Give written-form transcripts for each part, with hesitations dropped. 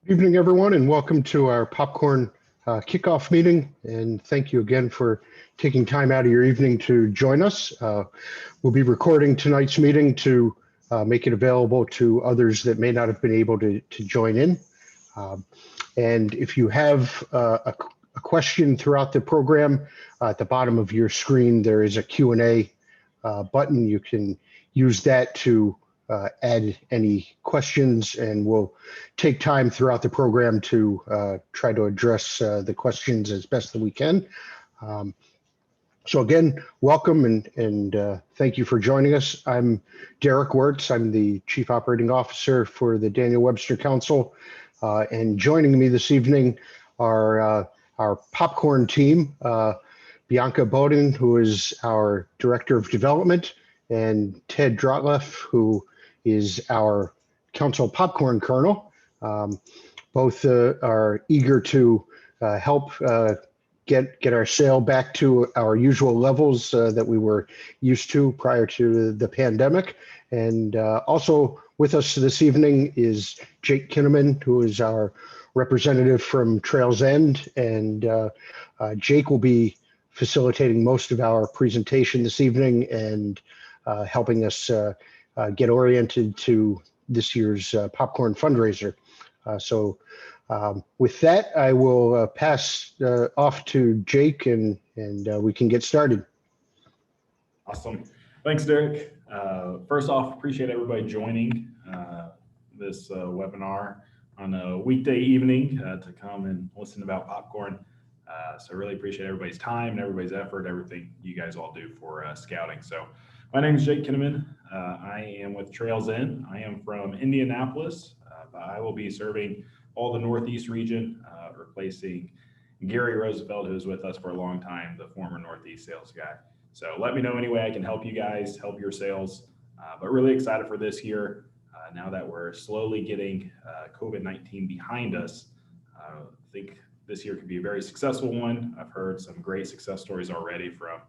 Evening, everyone, and welcome to our popcorn kickoff meeting. And thank you again for taking time out of your evening to join us. We'll be recording tonight's meeting to make it available to others that may not have been able to join in. And if you have a question throughout the program, at the bottom of your screen, there is a Q&A button. You can use that to add any questions, and we'll take time throughout the program to try to address the questions as best that we can. So again, welcome and thank you for joining us. I'm Derek Wirtz. I'm the Chief Operating Officer for the Daniel Webster Council. And joining me this evening are our popcorn team, Bianca Bowden, who is our Director of Development, and Ted Drotleff, who is our council popcorn colonel. Both are eager to help get our sale back to our usual levels that we were used to prior to the pandemic. And also with us this evening is Jake Kinnaman, who is our representative from Trails End. And Jake will be facilitating most of our presentation this evening and helping us get oriented to this year's popcorn fundraiser. So with that, I will pass off to Jake and we can get started. Awesome. Thanks, Derek. First off, appreciate everybody joining this webinar on a weekday evening to come and listen about popcorn. So really appreciate everybody's time and everybody's effort, everything you guys all do for scouting. So my name is Jake Kinnaman. I am with Trails End. I am from Indianapolis, but I will be serving all the Northeast region, replacing Gary Roosevelt, who was with us for a long time, the former Northeast sales guy. So let me know any way I can help you guys, help your sales, but really excited for this year. Now that we're slowly getting COVID-19 behind us, I think this year could be a very successful one. I've heard some great success stories already from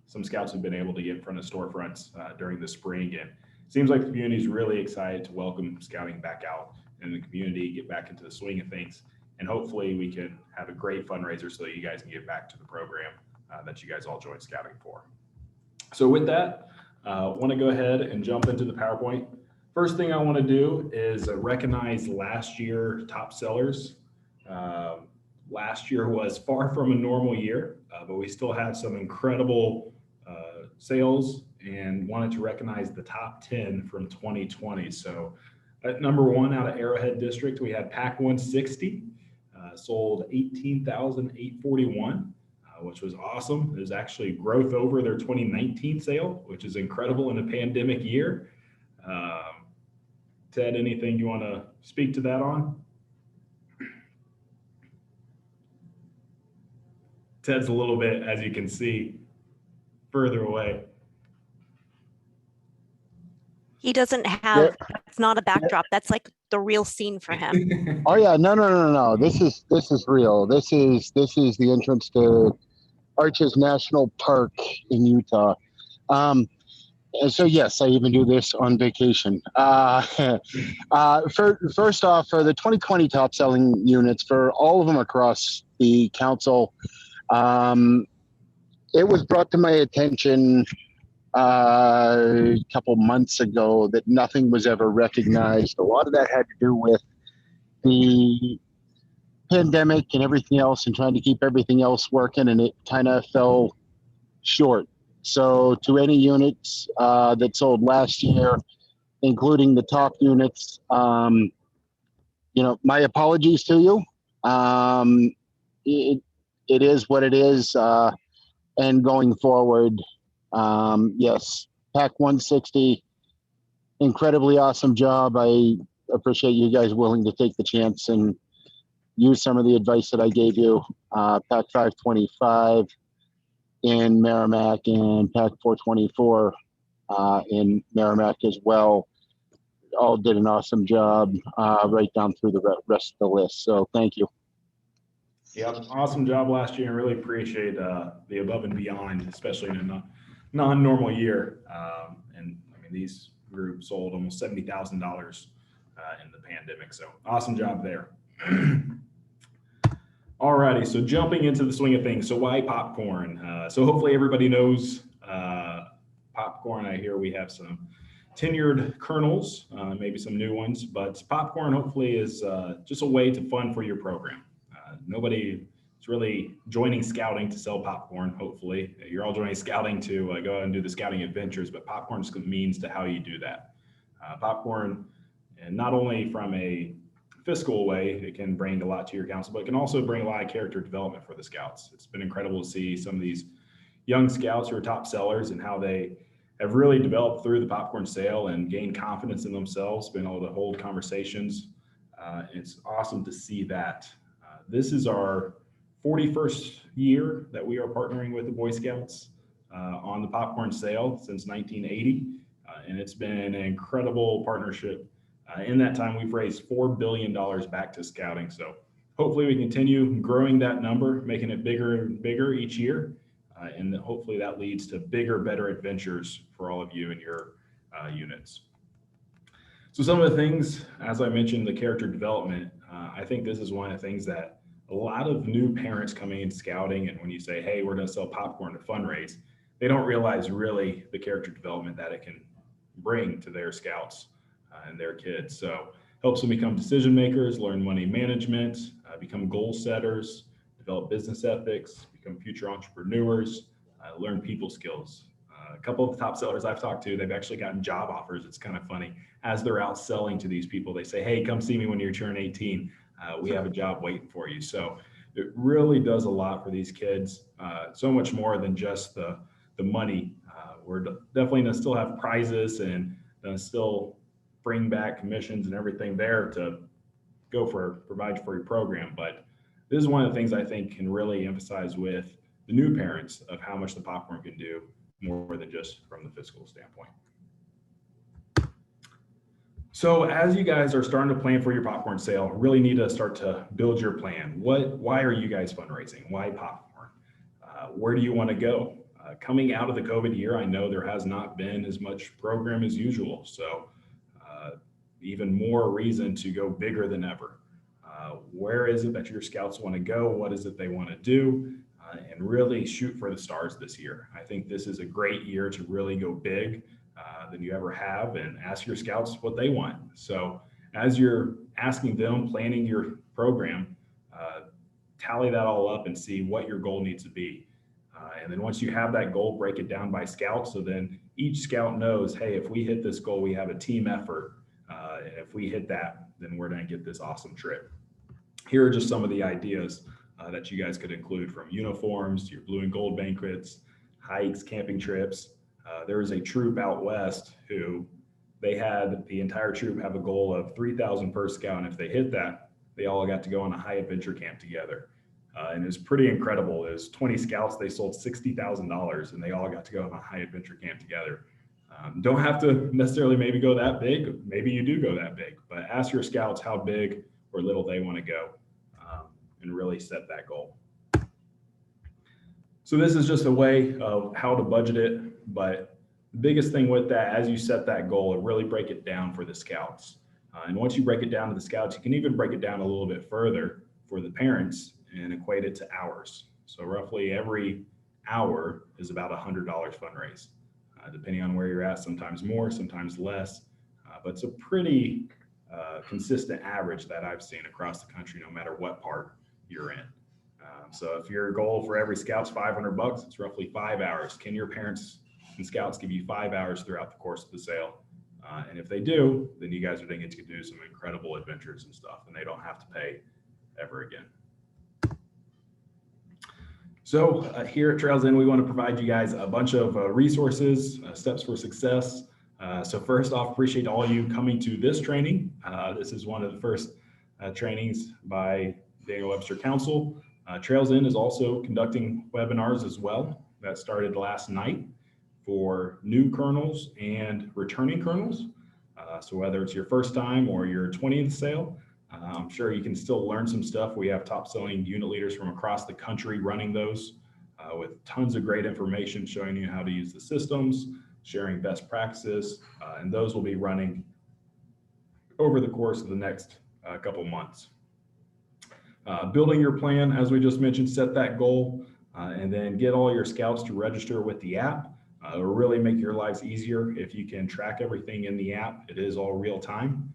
some scouts who've been able to get in front of storefronts during the spring, and it seems like the community is really excited to welcome scouting back out in the community, get back into the swing of things, and hopefully we can have a great fundraiser so that you guys can get back to the program that you guys all joined scouting for. So with that, I want to go ahead and jump into the PowerPoint. First thing I want to do is recognize last year top sellers. Last year was far from a normal year, but we still had some incredible sales, and wanted to recognize the top 10 from 2020. So at number 1 out of Arrowhead District, we had Pack 160, sold 18,841, which was awesome. It was actually growth over their 2019 sale, which is incredible in a pandemic year. Ted, anything you want to speak to that on? Ted's a little bit, as you can see, further away. He doesn't have, it's not a backdrop. That's like the real scene for him. Oh yeah, no. This is real. This is the entrance to Arches National Park in Utah. And so yes, I even do this on vacation. First off, for the 2020 top selling units, for all of them across the council, it was brought to my attention a couple months ago that nothing was ever recognized. A lot of that had to do with the pandemic and everything else and trying to keep everything else working, and it kind of fell short. So to any units that sold last year, including the top units, my apologies to you. It is what it is, and going forward, yes, Pack 160, incredibly awesome job. I appreciate you guys willing to take the chance and use some of the advice that I gave you. Pack 525 in Merrimack and Pack 424 in Merrimack as well. All did an awesome job right down through the rest of the list. So thank you. Yep, awesome job last year, and really appreciate the above and beyond, especially in a non-normal year. And I mean, these groups sold almost $70,000 in the pandemic, so awesome job there. Alrighty, so jumping into the swing of things. So why popcorn? So hopefully everybody knows popcorn. I hear we have some tenured colonels, maybe some new ones, but popcorn hopefully is just a way to fund for your program. Nobody is really joining scouting to sell popcorn, hopefully. You're all joining scouting to go out and do the scouting adventures, but popcorn just means to how you do that. Popcorn, and not only from a fiscal way, it can bring a lot to your council, but it can also bring a lot of character development for the scouts. It's been incredible to see some of these young scouts who are top sellers and how they have really developed through the popcorn sale and gained confidence in themselves, been able to hold conversations. It's awesome to see that. This is our 41st year that we are partnering with the Boy Scouts on the popcorn sale since 1980. And it's been an incredible partnership. In that time, we've raised $4 billion back to scouting. So hopefully we continue growing that number, making it bigger and bigger each year. And hopefully that leads to bigger, better adventures for all of you and your units. So some of the things, as I mentioned, the character development, I think this is one of the things that a lot of new parents coming in scouting, and when you say, hey, we're going to sell popcorn to fundraise, they don't realize really the character development that it can bring to their scouts and their kids. So helps them become decision makers, learn money management, become goal setters, develop business ethics, become future entrepreneurs, learn people skills. A couple of the top sellers I've talked to, they've actually gotten job offers. It's kind of funny. As they're out selling to these people, they say, hey, come see me when you turn 18. We have a job waiting for you. So it really does a lot for these kids. So much more than just the money. We're definitely going to still have prizes and still bring back commissions and everything there to provide for your program. But this is one of the things I think can really emphasize with the new parents of how much the popcorn can do more than just from the fiscal standpoint. So as you guys are starting to plan for your popcorn sale, really need to start to build your plan. Why are you guys fundraising? Why popcorn? Where do you want to go? Coming out of the COVID year, I know there has not been as much program as usual. So even more reason to go bigger than ever. Where is it that your scouts want to go? What is it they want to do? And really shoot for the stars this year. I think this is a great year to really go big than you ever have and ask your scouts what they want. So as you're asking them, planning your program, tally that all up and see what your goal needs to be. And then once you have that goal, break it down by scout. So then each scout knows, hey, if we hit this goal, we have a team effort. And if we hit that, then we're going to get this awesome trip. Here are just some of the ideas that you guys could include, from uniforms, your blue and gold banquets, hikes, camping trips. There was a troop out west who they had the entire troop have a goal of 3,000 per scout. And if they hit that, they all got to go on a high adventure camp together. And it was pretty incredible. It was 20 scouts. They sold $60,000 and they all got to go on a high adventure camp together. Don't have to necessarily maybe go that big. Maybe you do go that big, but ask your scouts how big or little they want to go and really set that goal. So this is just a way of how to budget it. But the biggest thing with that, as you set that goal, really break it down for the scouts. And once you break it down to the scouts, you can even break it down a little bit further for the parents and equate it to hours. So roughly every hour is about $100 fundraise. Depending on where you're at, sometimes more, sometimes less, but it's a pretty consistent average that I've seen across the country, no matter what part you're in. So if your goal for every scout's $500, it's roughly 5 hours. Can your parents and scouts give you 5 hours throughout the course of the sale? And if they do, then you guys are going to get to do some incredible adventures and stuff, and they don't have to pay ever again. So here at Trails In, we want to provide you guys a bunch of resources, steps for success. So first off, appreciate all you coming to this training. This is one of the first trainings by Daniel Webster Council. Trails In is also conducting webinars as well. That started last night for new colonels and returning colonels. So whether it's your first time or your 20th sale, I'm sure you can still learn some stuff. We have top selling unit leaders from across the country running those with tons of great information showing you how to use the systems, sharing best practices, and those will be running over the course of the next couple months. Building your plan, as we just mentioned, set that goal, and then get all your scouts to register with the app. It'll really make your lives easier if you can track everything in the app. It is all real time.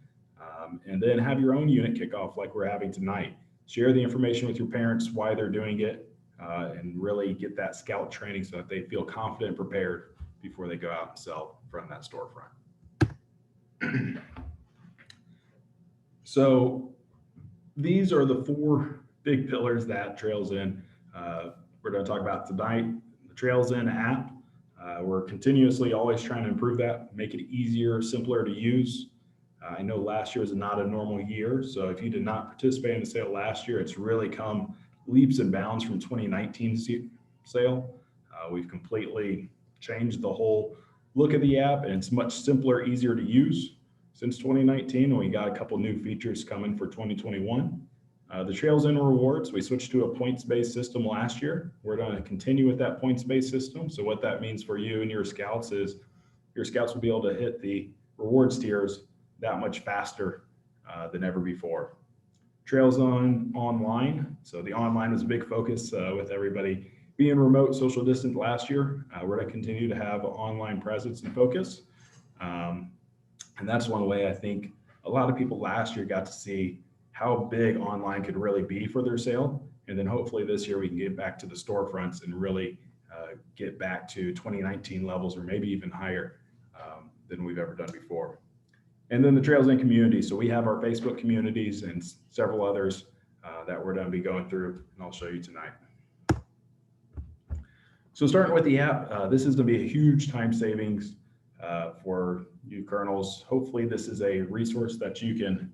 And then have your own unit kickoff like we're having tonight. Share the information with your parents, why they're doing it, and really get that scout training so that they feel confident and prepared before they go out and sell from that storefront. So these are the 4 big pillars that Trails In we're going to talk about tonight. The Trails In app, we're continuously always trying to improve that, make it easier, simpler to use. I know last year was not a normal year, so if you did not participate in the sale last year, it's really come leaps and bounds from 2019 sale. We've completely changed the whole look of the app, and it's much simpler, easier to use since 2019. And we got a couple new features coming for 2021. The Trails In rewards, we switched to a points-based system last year. We're going to continue with that points-based system. So what that means for you and your scouts is your scouts will be able to hit the rewards tiers that much faster than ever before. Trails On online. So the online was a big focus with everybody being remote, social distant last year. We're going to continue to have online presence and focus. And that's one way I think a lot of people last year got to see how big online could really be for their sale. And then hopefully this year we can get back to the storefronts and really get back to 2019 levels or maybe even higher than we've ever done before. And then the Trails In community. So we have our Facebook communities and several others that we're going to be going through, and I'll show you tonight. So starting with the app, this is going to be a huge time savings for you colonels. Hopefully this is a resource that you can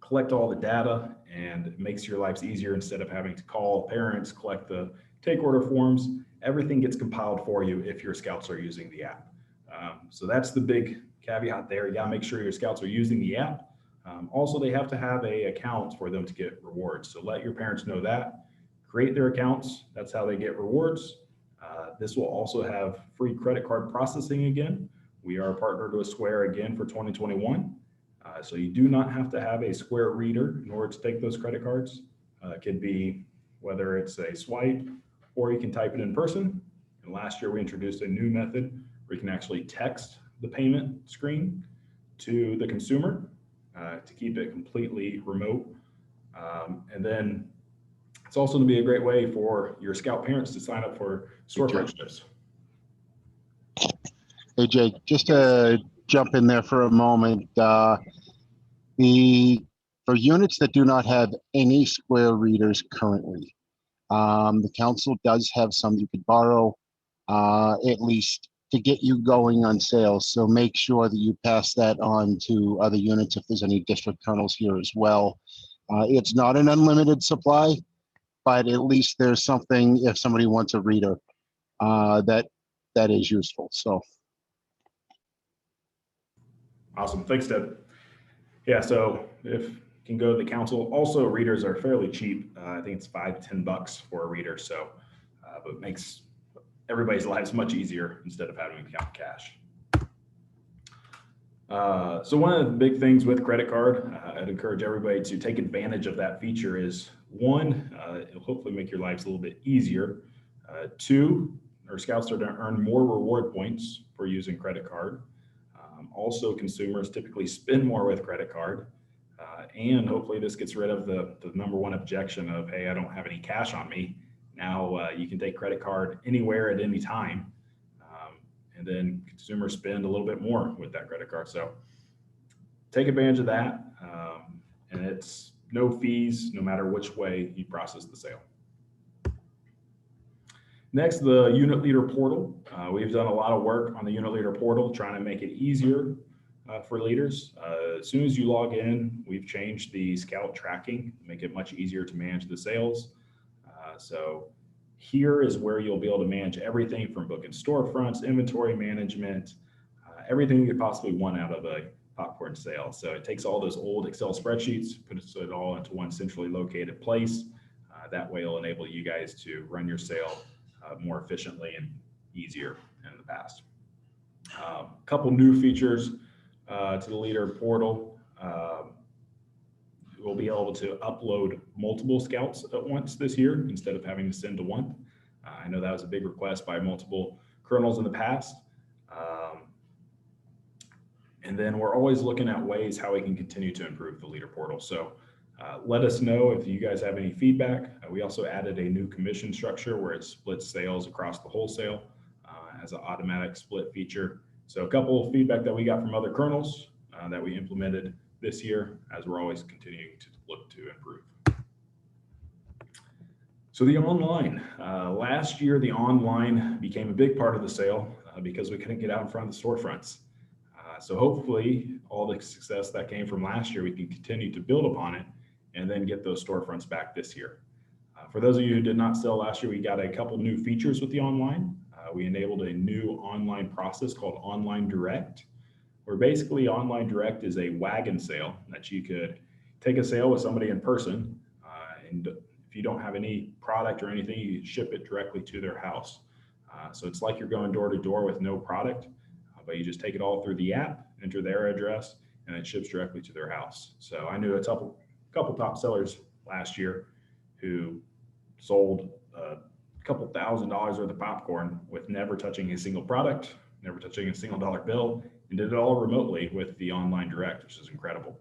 collect all the data, and it makes your lives easier instead of having to call parents, collect the take order forms. Everything gets compiled for you if your scouts are using the app. So that's the big caveat there. You gotta make sure your scouts are using the app. Also, they have to have an account for them to get rewards. So let your parents know that. Create their accounts. That's how they get rewards. This will also have free credit card processing again. We are partnered with Square again for 2021. So you do not have to have a Square reader in order to take those credit cards. It could be whether it's a swipe or you can type it in person. And last year we introduced a new method where you can actually text the payment screen to the consumer to keep it completely remote. And then it's also going to be a great way for your scout parents to sign up for storefront trips. Hey, Jake, just to jump in there for a moment. For units that do not have any Square readers currently, the council does have some you could borrow, at least to get you going on sales. So make sure that you pass that on to other units if there's any district colonels here as well. It's not an unlimited supply, but at least there's something if somebody wants a reader that is useful. So. Awesome. Thanks, Ted. Yeah, so if you can go to the council. Also, readers are fairly cheap. I think it's $5 to $10 for a reader. So, but it makes everybody's lives much easier instead of having to count cash. So one of the big things with credit card, I'd encourage everybody to take advantage of that feature is one, it'll hopefully make your lives a little bit easier. Two, our scouts are going to earn more reward points for using credit card. Also, consumers typically spend more with credit card. And hopefully this gets rid of the number one objection of, hey, I don't have any cash on me. Now you can take credit card anywhere at any time. And then consumers spend a little bit more with that credit card. So take advantage of that. And it's no fees, no matter which way you process the sale. Next, the unit leader portal. We've done a lot of work on the unit leader portal, trying to make it easier for leaders. As soon as you log in, we've changed the scout tracking, make it much easier to manage the sales. So here is where you'll be able to manage everything from booking storefronts, inventory management, everything you could possibly want out of a popcorn sale. So it takes all those old Excel spreadsheets, puts it all into one centrally located place. That way it'll enable you guys to run your sale more efficiently and easier than in the past. A couple new features to the leader portal. we'll be able to upload multiple scouts at once this year instead of having to send to one. I know that was a big request by multiple colonels in the past. And then we're always looking at ways how we can continue to improve the leader portal. So let us know if you guys have any feedback. We also added a new commission structure where it splits sales across the wholesale as an automatic split feature. So a couple of feedback that we got from other colonels that we implemented this year, as we're always continuing to look to improve. So the online, last year, the online became a big part of the sale because we couldn't get out in front of the storefronts. So hopefully all the success that came from last year, we can continue to build upon it and then get those storefronts back this year. For those of you who did not sell last year, we got a couple new features with the online. We enabled a new online process called Online Direct, where basically Online Direct is a wagon sale that you could take a sale with somebody in person. And if you don't have any product or anything, you can ship it directly to their house. So it's like you're going door to door with no product, but you just take it all through the app, enter their address, and it ships directly to their house. So I knew a couple top sellers last year who sold a couple $1,000s worth of popcorn with never touching a single product, never touching a single dollar bill, and did it all remotely with the Online Direct, which is incredible.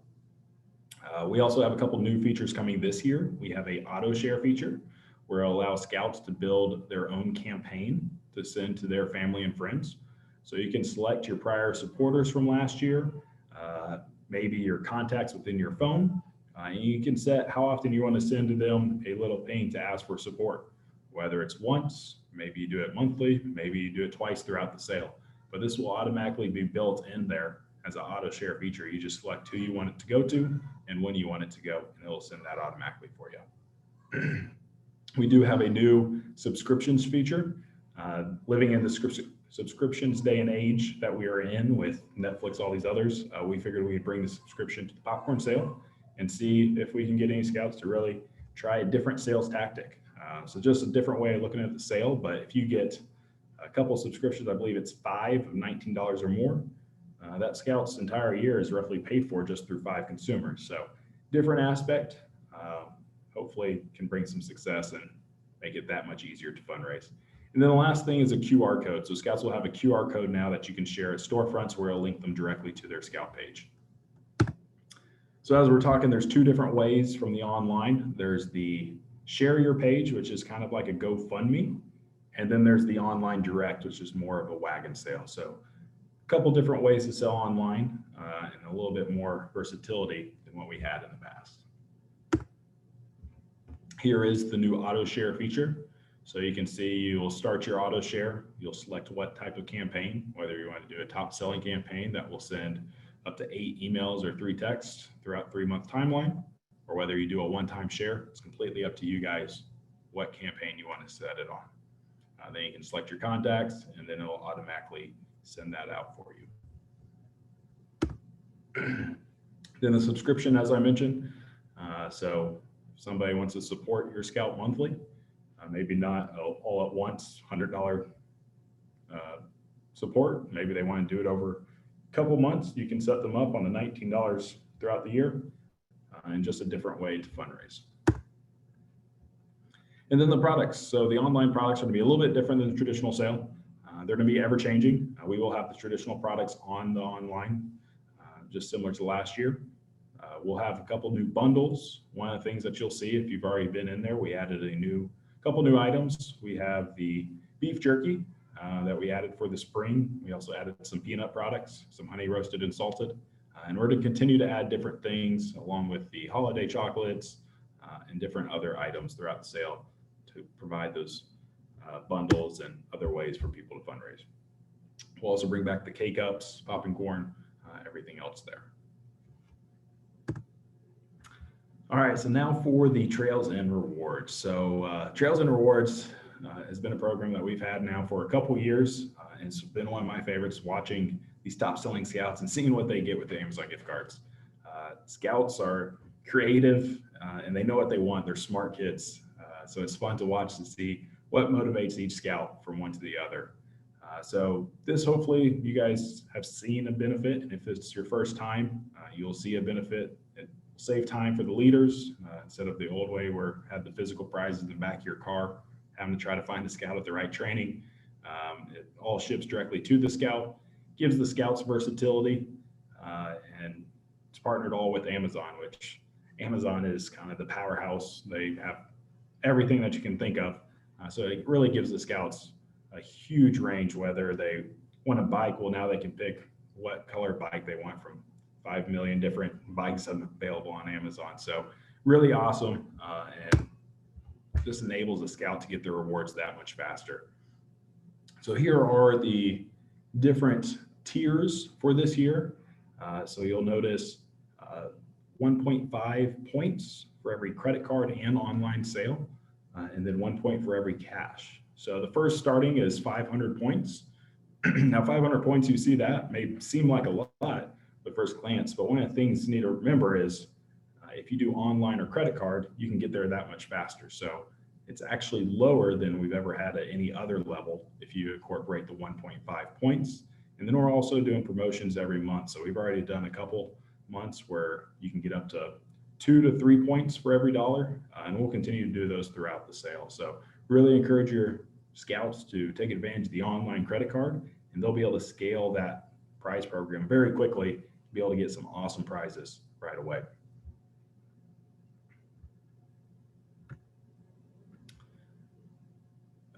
We also have a couple new features coming this year. We have a auto share feature where it allows scouts to build their own campaign to send to their family and friends. So you can select your prior supporters from last year, maybe your contacts within your phone, and you can set how often you want to send to them a little ping to ask for support, whether it's once, maybe you do it monthly, maybe you do it twice throughout the sale. But this will automatically be built in there as an auto share feature. You just select who you want it to go to and when you want it to go, and it'll send that automatically for you. We do have a new subscriptions feature. Living in the subscriptions day and age that we are in with Netflix, all these others, we figured we'd bring the subscription to the popcorn sale and see if we can get any scouts to really try a different sales tactic. So just a different way of looking at the sale, but if you get a couple subscriptions, I believe it's 5 of $19 or more, that scout's entire year is roughly paid for just through 5 consumers. So different aspect, hopefully can bring some success and make it that much easier to fundraise. And then the last thing is a QR code. So scouts will have a QR code now that you can share at storefronts where it'll link them directly to their scout page. So as we're talking, there's 2 different ways from the online. There's the share your page, which is kind of like a GoFundMe. And then there's the Online Direct, which is more of a wagon sale. So a couple different ways to sell online and a little bit more versatility than what we had in the past. Here is the new auto share feature. So you can see you'll start your auto share. You'll select what type of campaign, whether you want to do a top selling campaign that will send up to 8 emails or 3 texts throughout 3-month timeline, or whether you do a one-time share. It's completely up to you guys what campaign you want to set it on. Then you can select your contacts and then it'll automatically send that out for you. Then the subscription, as I mentioned. So if somebody wants to support your scout monthly, maybe not all at once, $100 support. Maybe they want to do it over a couple months. You can set them up on the $19 throughout the year and just a different way to fundraise. And then the products. So the online products are going to be a little bit different than the traditional sale. They're going to be ever changing. We will have the traditional products on the online, just similar to last year. We'll have a couple new bundles. One of the things that you'll see if you've already been in there, we added a couple new items. We have the beef jerky that we added for the spring. We also added some peanut products, some honey roasted and salted. And we're to continue to add different things along with the holiday chocolates and different other items throughout the sale to provide those bundles and other ways for people to fundraise. We'll also bring back the K-Cups, popping corn, everything else there. All right, so now for the Trails and Rewards. So Trails and Rewards has been a program that we've had now for a couple years. And it's been one of my favorites, watching these top selling scouts and seeing what they get with the Amazon gift cards. Scouts are creative and they know what they want. They're smart kids. So it's fun to watch to see what motivates each scout from one to the other. So this, hopefully you guys have seen a benefit. And if it's your first time, you'll see a benefit save time for the leaders instead of the old way where had the physical prizes in the back of your car, having to try to find a scout at the right training. It all ships directly to the scout, gives the scouts versatility, and it's partnered all with Amazon, which Amazon is kind of the powerhouse. They have everything that you can think of. So it really gives the scouts a huge range, whether they want a bike, well, now they can pick what color bike they want from 5 million different bikes available on Amazon. So really awesome. And this enables a scout to get their rewards that much faster. So here are the different tiers for this year. So you'll notice 1.5 points for every credit card and online sale, and then 1 point for every cash. So the first starting is 500 points. Now 500 points, you see that may seem like a lot at first glance, but one of the things you need to remember is if you do online or credit card, you can get there that much faster. So it's actually lower than we've ever had at any other level if you incorporate the 1.5 points. And then we're also doing promotions every month. So we've already done a couple months where you can get up to 2 to 3 points for every dollar, and we'll continue to do those throughout the sale. So really encourage your scouts to take advantage of the online credit card, and they'll be able to scale that prize program very quickly, be able to get some awesome prizes right away.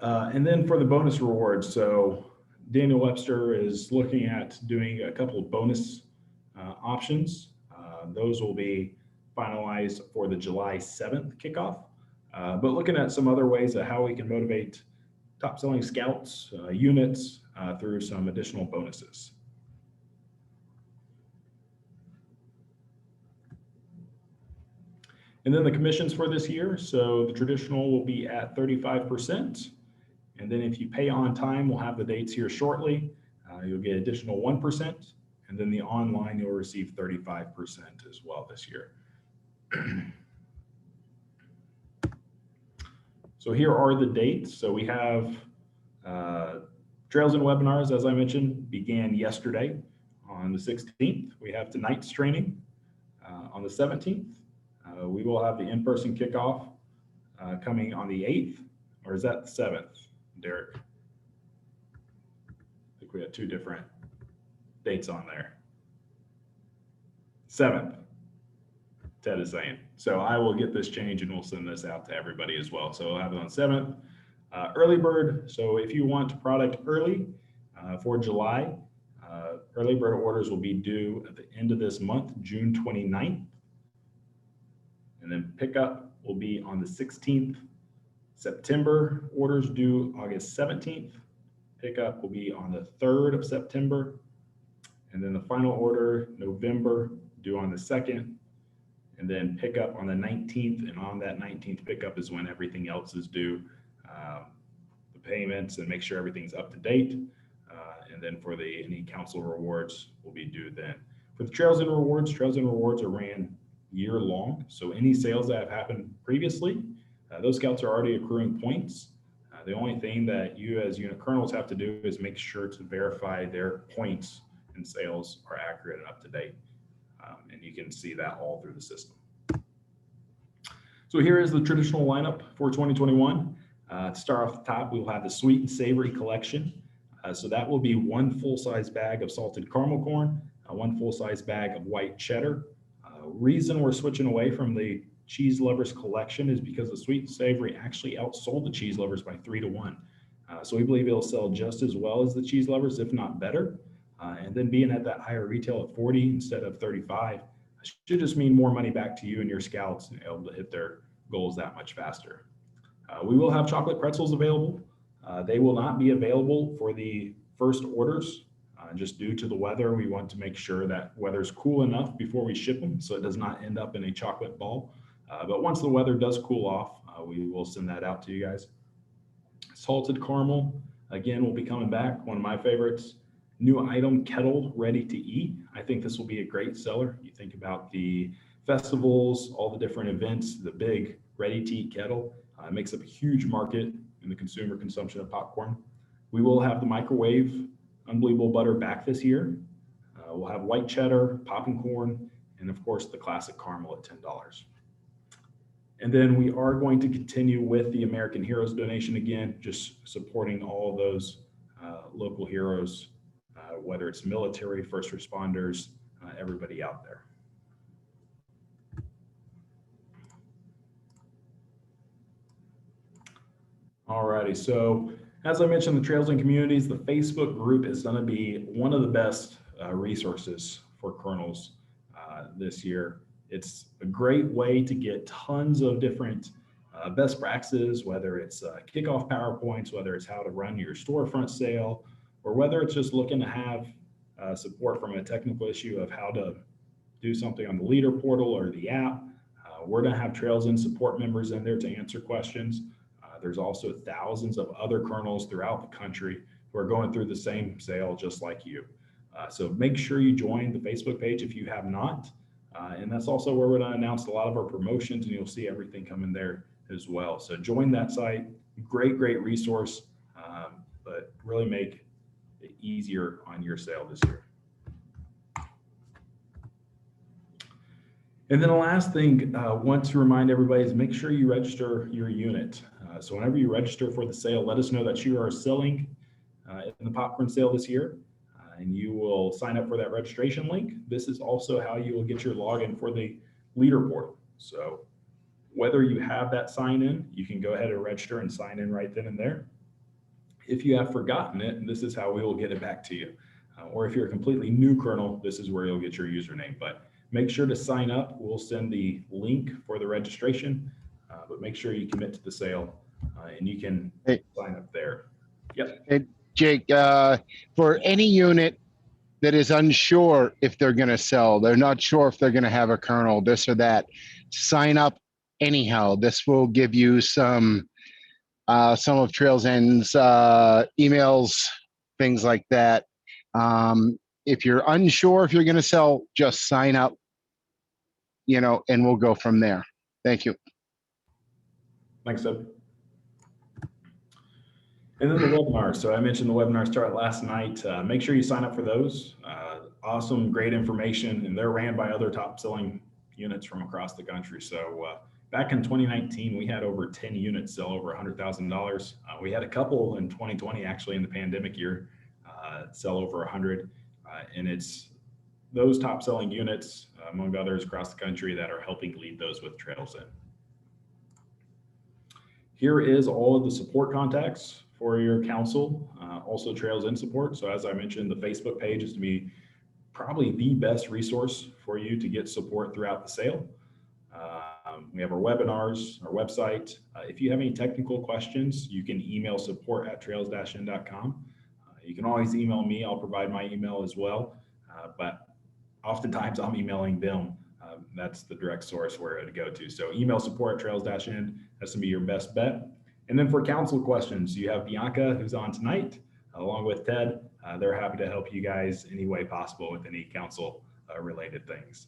And then for the bonus rewards, so Daniel Webster is looking at doing a couple of bonus options. Those will be finalized for the July 7th kickoff, but looking at some other ways of how we can motivate top selling scouts, units through some additional bonuses. And then the commissions for this year. So the traditional will be at 35%. And then if you pay on time, we'll have the dates here shortly. You'll get additional 1%. And then the online, you'll receive 35% as well this year. So here are the dates. So we have Trails and Webinars, as I mentioned, began yesterday on the 16th. We have tonight's training on the 17th. We will have the in-person kickoff coming on the 8th, or is that the 7th, Derek? I think we had two different dates on there. 7th, Ted is saying. So I will get this changed and we'll send this out to everybody as well. So we'll have it on 7th. Early bird, so if you want product early for July, early bird orders will be due at the end of this month, June 29th. And then pickup will be on the 16th. September orders due August 17th. Pickup will be on the 3rd of September. And then the final order, November, due on the 2nd. And then pickup on the 19th. And on that 19th pickup is when everything else is due. The payments and make sure everything's up to date. And then for any council rewards will be due then. For the Trails and Rewards are ran year long. So any sales that have happened previously, those scouts are already accruing points. The only thing that you as unit colonels have to do is make sure to verify their points and sales are accurate and up to date. And you can see that all through the system. So here is the traditional lineup for 2021. To start off the top, we will have the Sweet and Savory collection. So that will be 1 full-size bag of salted caramel corn, 1 full-size bag of white cheddar. Reason we're switching away from the cheese lovers collection is because the Sweet and Savory actually outsold the cheese lovers by 3 to 1. So we believe it'll sell just as well as the cheese lovers, if not better. And then being at that higher retail at 40 instead of 35 should just mean more money back to you and your scouts and able to hit their goals that much faster. We will have chocolate pretzels available. They will not be available for the first orders. Just due to the weather, we want to make sure that weather's cool enough before we ship them so it does not end up in a chocolate ball. But once the weather does cool off, we will send that out to you guys. Salted caramel, again, will be coming back. One of my favorites. New item, kettle ready to eat. I think this will be a great seller. You think about the festivals, all the different events, the big ready to eat kettle. It makes up a huge market in the consumer consumption of popcorn. We will have the microwave Unbelievable Butter back this year. We'll have white cheddar, popping corn, and of course the classic caramel at $10. And then we are going to continue with the American Heroes donation again, just supporting all of those local heroes, whether it's military, first responders, everybody out there. Alrighty, so as I mentioned, the Trails and Communities, the Facebook group is going to be one of the best resources for colonels this year. It's a great way to get tons of different best practices, whether it's kickoff PowerPoints, whether it's how to run your storefront sale, or whether it's just looking to have support from a technical issue of how to do something on the leader portal or the app. We're going to have Trails In support members in there to answer questions. There's also thousands of other colonels throughout the country who are going through the same sale just like you. So make sure you join the Facebook page if you have not. And that's also where we're going to announce a lot of our promotions, and you'll see everything coming there as well. So join that site. Great resource, but really make it easier on your sale this year. And then the last thing I want to remind everybody is make sure you register your unit. So whenever you register for the sale, let us know that you are selling in the popcorn sale this year, and you will sign up for that registration link. This is also how you will get your login for the leader portal. So whether you have that sign in, you can go ahead and register and sign in right then and there. If you have forgotten it, this is how we will get it back to you. Or if you're a completely new colonel, this is where you'll get your username. But make sure to sign up. We'll send the link for the registration, but make sure you commit to the sale and you can sign up there. Yep. Hey, Jake, for any unit that is unsure if they're going to sell, they're not sure if they're going to have a colonel, this or that, sign up anyhow. This will give you some of Trails End's emails, things like that. If you're unsure if you're going to sell, just sign up, and we'll go from there. Thank you. Thanks, Doug. And then the webinar. So I mentioned the webinar started last night. Make sure you sign up for those. Awesome, great information, and they're ran by other top selling units from across the country. So back in 2019, we had over 10 units sell over $100,000. We had a couple in 2020, actually in the pandemic year, sell over 100. And it's those top selling units, among others across the country, that are helping lead those with Trails In. Here is all of the support contacts for your council, also Trails In support. So as I mentioned, the Facebook page is to be probably the best resource for you to get support throughout the sale. We have our webinars, our website. If you have any technical questions, you can email support@trails-in.com. You can always email me. I'll provide my email as well. But oftentimes I'm emailing them. That's the direct source where to go to. So email support@trails-in. That's gonna be your best bet. And then for council questions, you have Bianca, who's on tonight, along with Ted. They're happy to help you guys any way possible with any council related things.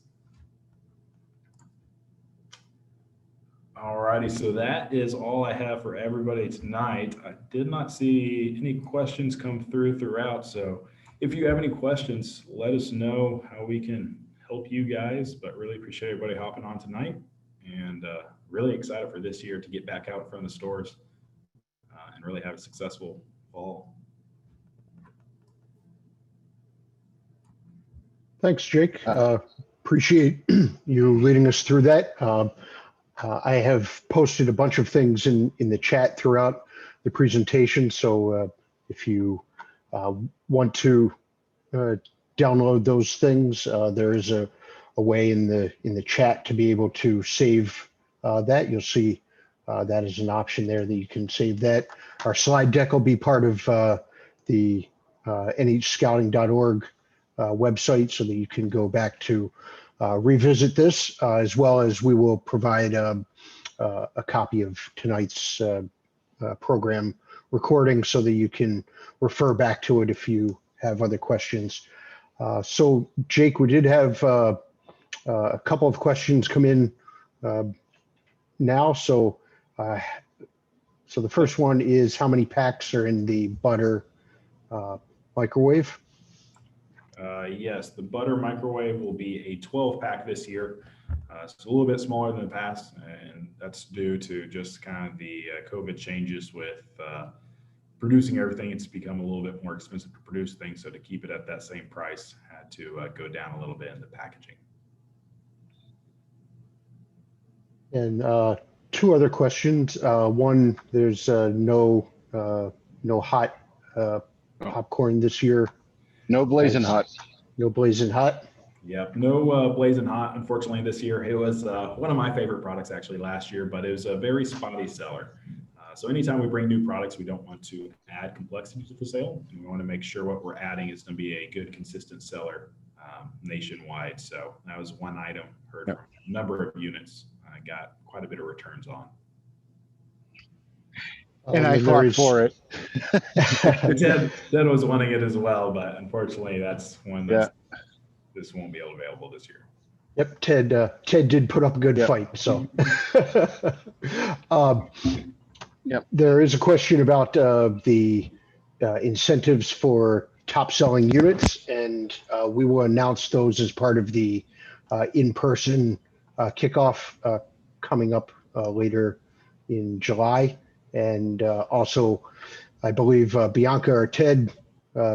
All righty, so that is all I have for everybody tonight. I did not see any questions come throughout. So if you have any questions, let us know how we can help you guys, but really appreciate everybody hopping on tonight, and really excited for this year to get back out in front of the stores and really have a successful fall. Thanks, Jake. Appreciate you leading us through that. I have posted a bunch of things in the chat throughout the presentation. So if you want to download those things, there is a way in the chat to be able to save that. You'll see that is an option there that you can save that. Our slide deck will be part of the nhscouting.org website, so that you can go back to revisit this, as well as we will provide a copy of tonight's program recording so that you can refer back to it if you have other questions. So Jake, we did have a couple of questions come in now. So the first one is, how many packs are in the butter microwave? Yes, the butter microwave will be a 12 pack this year. It's a little bit smaller than the past, and that's due to just kind of the COVID changes with producing everything. It's become a little bit more expensive to produce things. So to keep it at that same price, had to go down a little bit in the packaging. And two other questions. One, there's no hot popcorn this year. No blazing That's- hot. No blazing hot. Yep, no blazing hot, unfortunately, this year. It was one of my favorite products actually last year, but it was a very spotty seller. So anytime we bring new products, we don't want to add complexity to the sale. We want to make sure what we're adding is going to be a good, consistent seller nationwide. So that was one item, heard from a number of units. I got quite a bit of returns on. And I fought for it. Ted was wanting it as well, but unfortunately, that's one that's this won't be available this year. Yep, Ted did put up a good fight. So, there is a question about the incentives for top selling units, and we will announce those as part of the in-person kickoff coming up later in July. And also, I believe Bianca or Ted,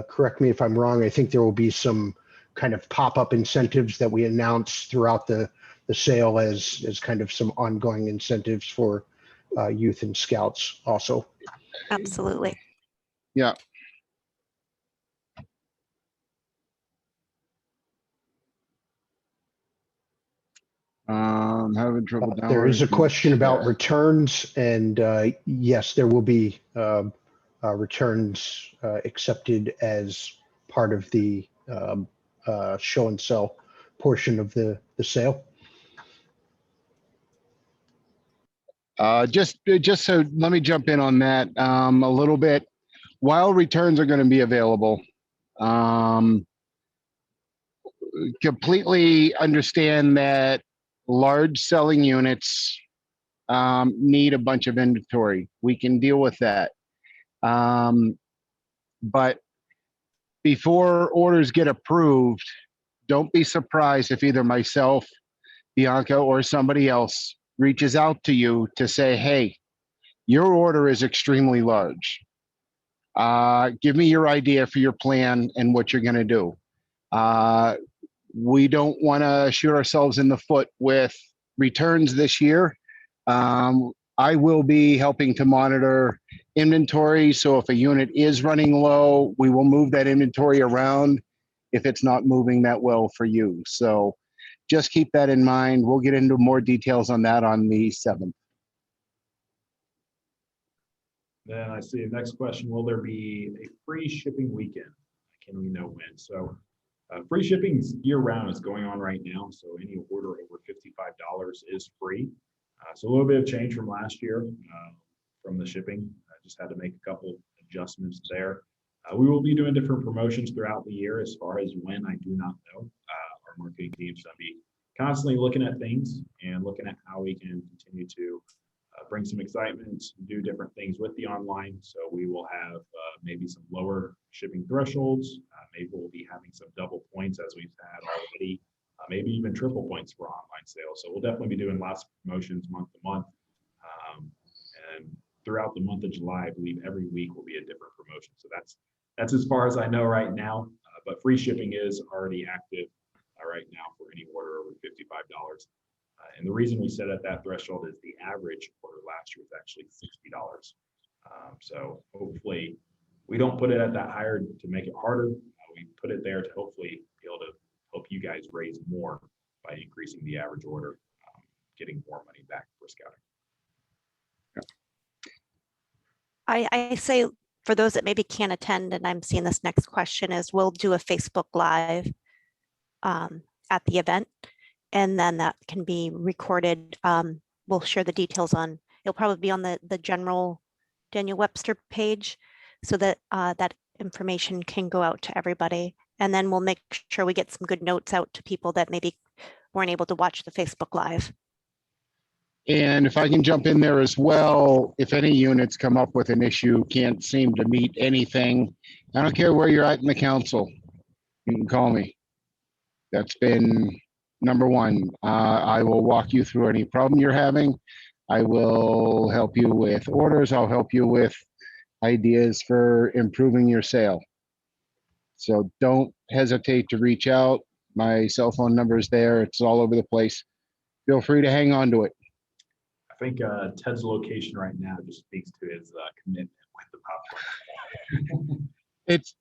correct me if I'm wrong, I think there will be some kind of pop-up incentives that we announce throughout the sale as kind of some ongoing incentives for youth and scouts also. Absolutely. Yeah. Having trouble. There is a question about returns, and yes, there will be returns accepted as part of the show and sell portion of the sale. Just so let me jump in on that a little bit. While returns are going to be available, completely understand that large selling units need a bunch of inventory. We can deal with that. But before orders get approved, don't be surprised if either myself, Bianca, or somebody else reaches out to you to say, hey, your order is extremely large. Give me your idea for your plan and what you're going to do. We don't want to shoot ourselves in the foot with returns this year. I will be helping to monitor inventory. So if a unit is running low, we will move that inventory around if it's not moving that well for you. So just keep that in mind. We'll get into more details on that on the 7th. Then I see the next question, will there be a free shipping weekend? Can we know when? So free shipping year round is going on right now. So any order over $55 is free. So a little bit of change from last year from the shipping. I just had to make a couple adjustments there. We will be doing different promotions throughout the year. As far as when, I do not know. Our marketing team's going to be constantly looking at things and looking at how we can continue to bring some excitement, do different things with the online. So we will have maybe some lower shipping thresholds. Maybe we'll be having some double points as we've had already. Maybe even triple points for online sales. So we'll definitely be doing lots of promotions month to month. And throughout the month of July, I believe every week will be a different promotion. So that's as far as I know right now. But free shipping is already active right now for any order over $55. And the reason we set at that threshold is the average order last year was actually $60. So hopefully we don't put it at that higher to make it harder. We put it there to hopefully be able to help you guys raise more by increasing the average order, getting more money back for scouting. I say for those that maybe can't attend, and I'm seeing this next question is, we'll do a Facebook Live at the event, and then that can be recorded. We'll share the details on, it'll probably be on the general Daniel Webster page, so that that information can go out to everybody. And then we'll make sure we get some good notes out to people that maybe weren't able to watch the Facebook Live. And if I can jump in there as well, if any units come up with an issue, can't seem to meet anything, I don't care where you're at in the council. you can call me. That's been number one. I will walk you through any problem you're having. I will help you with orders. I'll help you with ideas for improving your sale. So don't hesitate to reach out. My cell phone number is there. It's all over the place. Feel free to hang on to it. I think Ted's location right now just speaks to his commitment with the popcorn.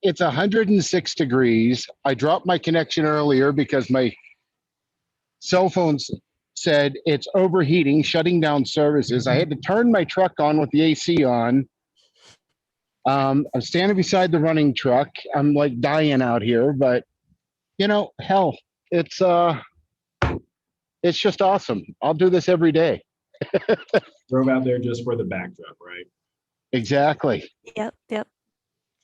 It's 106 degrees. I dropped my connection earlier because my cell phone said it's overheating, shutting down services. I had to turn my truck on with the AC on. I'm standing beside the running truck. I'm like dying out here, but you know, hell, it's just awesome. I'll do this every day. Drove out there just for the backdrop, right? Exactly. Yep. It's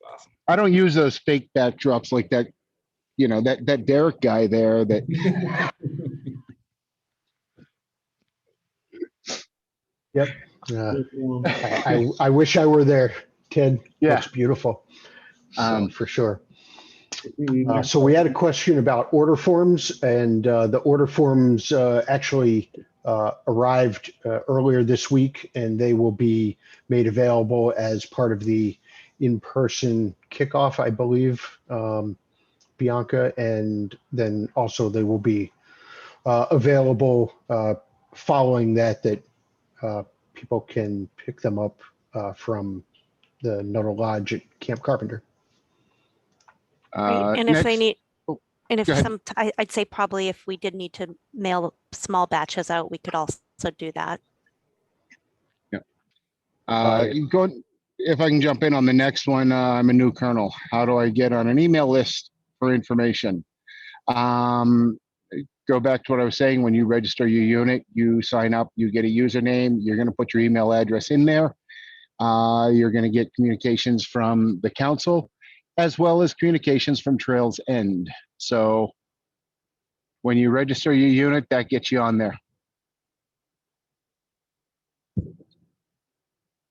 awesome. I don't use those fake backdrops like that, you know, that Derek guy there that Yep. I wish I were there, Ted. Yeah. Looks beautiful. So, for sure. Next So we had a question about order forms, and the order forms actually arrived earlier this week, and they will be made available as part of the in-person kickoff, I believe, Bianca, and then also they will be available following that people can pick them up from the Nutter Lodge at Camp Carpenter. Right. And if they next- need, and if go ahead. I'd say probably if we did need to mail small batches out, we could also do that. If I can jump in on the next one, I'm a new colonel. How do I get on an email list for information? Go back to what I was saying. When you register your unit, you sign up, you get a username, you're going to put your email address in there. You're going to get communications from the council as well as communications from Trails End. So when you register your unit, that gets you on there.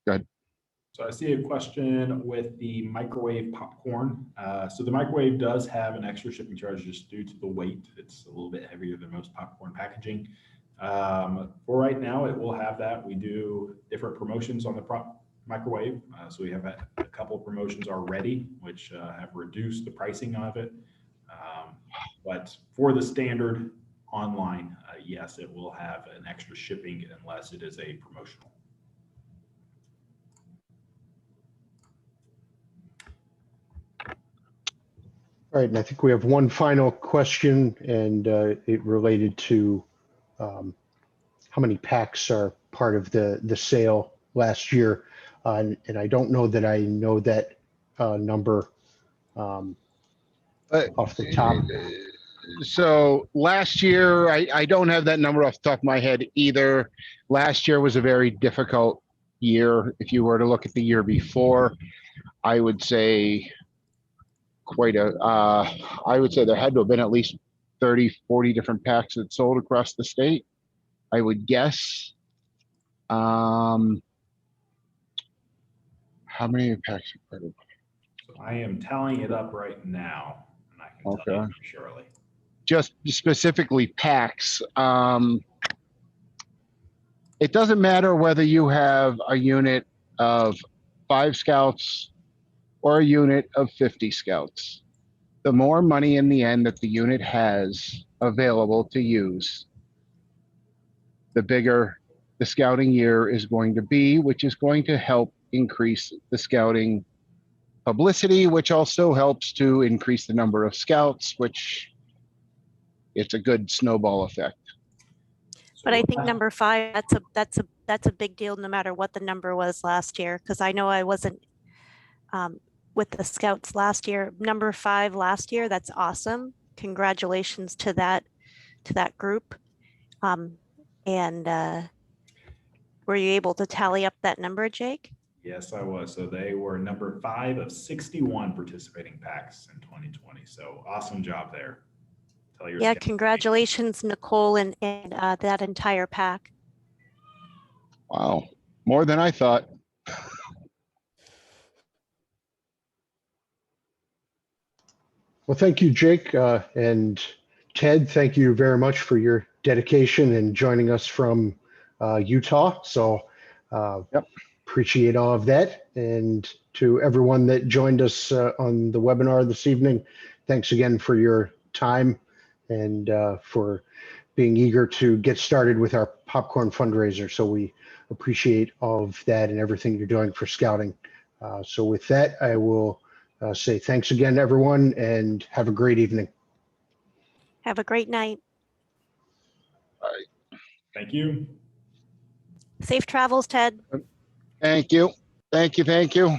Good. So I see a question with the microwave popcorn. So the microwave does have an extra shipping charge just due to the weight. It's a little bit heavier than most popcorn packaging. For right now, it will have that. We do different promotions on the microwave. So we have a couple of promotions already, which have reduced the pricing of it. But for the standard online, yes, it will have an extra shipping unless it is a promotional. All right, and I think we have one final question, and it related to how many packs are part of the sale last year. And I don't know that I know that number off the top. So last year, I don't have that number off the top of my head either. Last year was a very difficult year. If you were to look at the year before, I would say I would say there had to have been at least 30, 40 different packs that sold across the state. I would guess. How many packs are part of? So I am tallying it up right now, and I can tell you surely. Just specifically packs. It doesn't matter whether you have a unit of 5 scouts or a unit of 50 scouts. The more money in the end that the unit has available to use, the bigger the scouting year is going to be, which is going to help increase the scouting publicity, which also helps to increase the number of scouts, which it's a good snowball effect. But I think number 5, that's a big deal no matter what the number was last year, because I know I wasn't with the scouts last year. Number 5 last year, that's awesome. Congratulations to that group. And were you able to tally up that number, Jake? Yes, I was. So they were number 5 of 61 participating packs in 2020. So awesome job there. Tell your scouts. Congratulations, Nicole, and that entire pack. Wow, more than I thought. Well, thank you, Jake, and Ted. Thank you very much for your dedication and joining us from Utah. So Yep. appreciate all of that. And to everyone that joined us on the webinar this evening, thanks again for your time and for being eager to get started with our popcorn fundraiser. So we appreciate all of that and everything you're doing for scouting. So with that, I will say thanks again, everyone, and have a great evening. Have a great night. Thank you. Safe travels, Ted. Thank you. Thank you. Thank you.